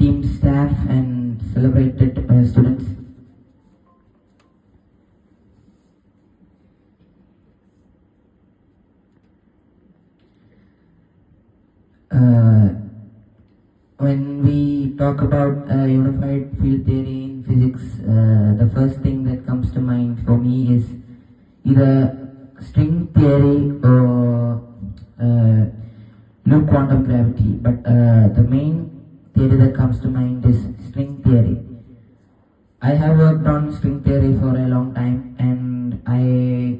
esteemed staff and celebrated students. When we talk about unified field theory in physics, the first thing that comes to mind for me is either string theory or loop quantum gravity. But the main theory that comes to mind is string theory. I have worked on string theory for a long time, and I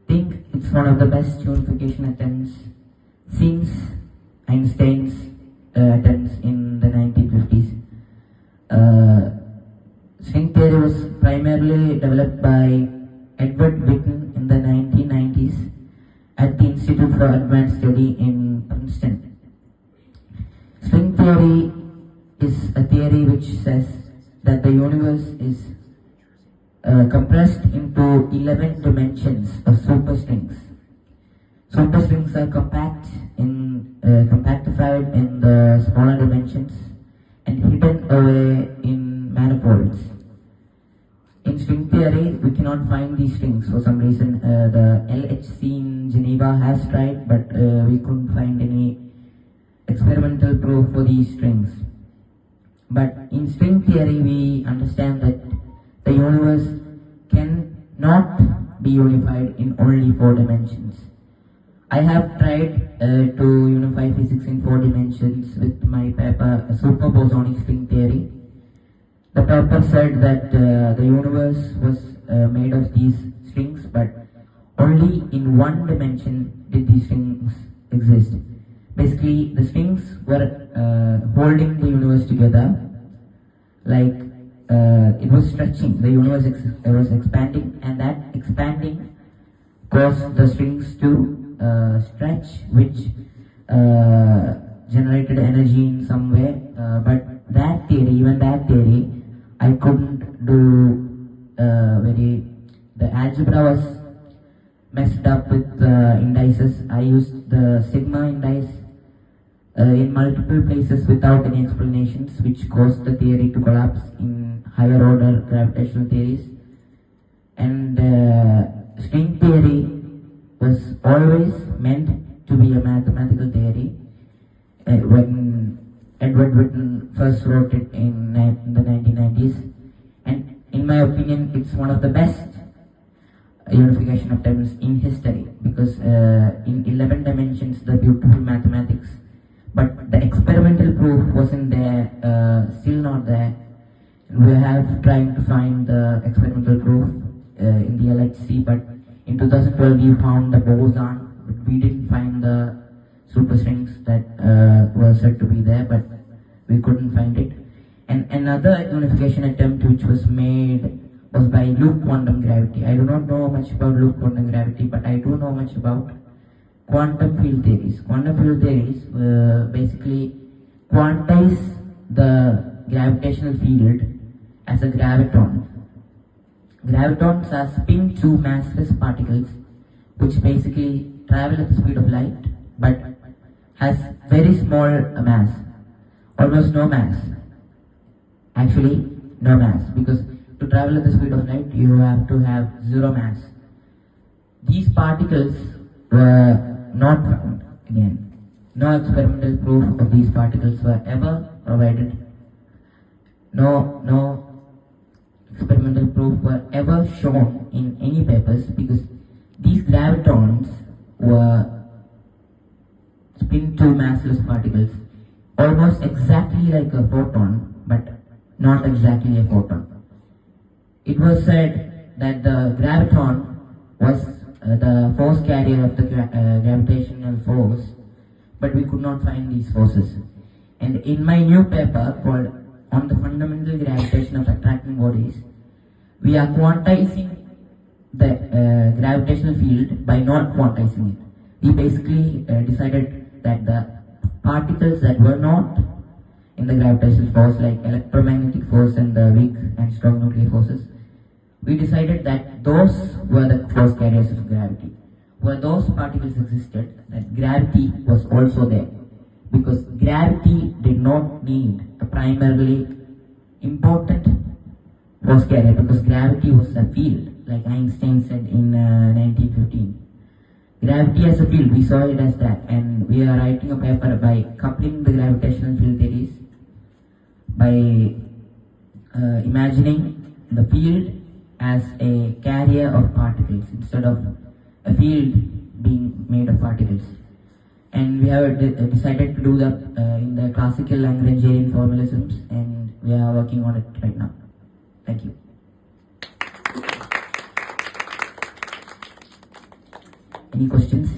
think it's one of the best unification attempts since Einstein's attempts in the 1950s. String theory was primarily developed by Edward Witten in the 1990s at the Institute for Advanced Study in Princeton. String theory is a theory which says that the universe is compressed into 11 dimensions of superstrings. Superstrings are compactified in the smaller dimensions and hidden away in manifolds. In string theory, we cannot find these strings for some reason. The LHC in Geneva has tried, but we couldn't find any experimental proof for these strings. But in string theory, we understand that the universe cannot be unified in only 4 dimensions. I have tried to unify physics in 4 dimensions with my paper, Superbosonic String Theory. The paper said that the universe was made of these strings, but only in 1 dimension did these strings exist. Basically, the strings were holding the universe together, like it was stretching. The universe was expanding, and that expanding caused the strings to stretch, which generated energy in some way. But that theory, even that theory, I couldn't do the algebra was messed up with indices. I used the sigma indice in multiple places without any explanations, which caused the theory to collapse in higher order gravitational theories. And string theory was always meant to be a mathematical theory. When Edward Witten first wrote it in the 1990s, and in my opinion, it's one of the best unification attempts in history, because in 11 dimensions, the beautiful mathematics, but the experimental proof wasn't there, still not there. We have tried to find the experimental proof in the LHC, but in 2012 we found the boson, but we didn't find the superstrings that were said to be there, but we couldn't find it. And another unification attempt which was made was by loop quantum gravity. I do not know much about loop quantum gravity, but I do know much about quantum field theories. Quantum field theories basically quantize the gravitational field as a graviton. Gravitons are spin 2 massless particles which basically travel at the speed of light but has very small mass, almost no mass. Actually, no mass, because to travel at the speed of light you have to have 0 mass. These particles were not found again. No experimental proof of these particles were ever provided. No experimental proof were ever shown in any papers, because these gravitons were spin 2 massless particles, almost exactly like a photon, but not exactly a photon. It was said that the graviton was the force carrier of the gravitational force, but we could not find these forces. And in my new paper called On the Fundamental Gravitation of Attracting Bodies, we are quantizing the gravitational field by not quantizing it. We basically decided that the particles that were not in the gravitational force, like electromagnetic force and the weak and strong nuclear forces, we decided that those were the force carriers of gravity. Where those particles existed, that gravity was also there, because gravity did not need a primarily important was carrier, because gravity was a field, like Einstein said in 1915. Gravity as a field, we saw it as that, and we are writing a paper by coupling the gravitational field theories, by imagining the field as a carrier of particles instead of a field being made of particles. And we have decided to do that in the classical Lagrangian formalisms, and we are working on it right now. Thank you. Any questions?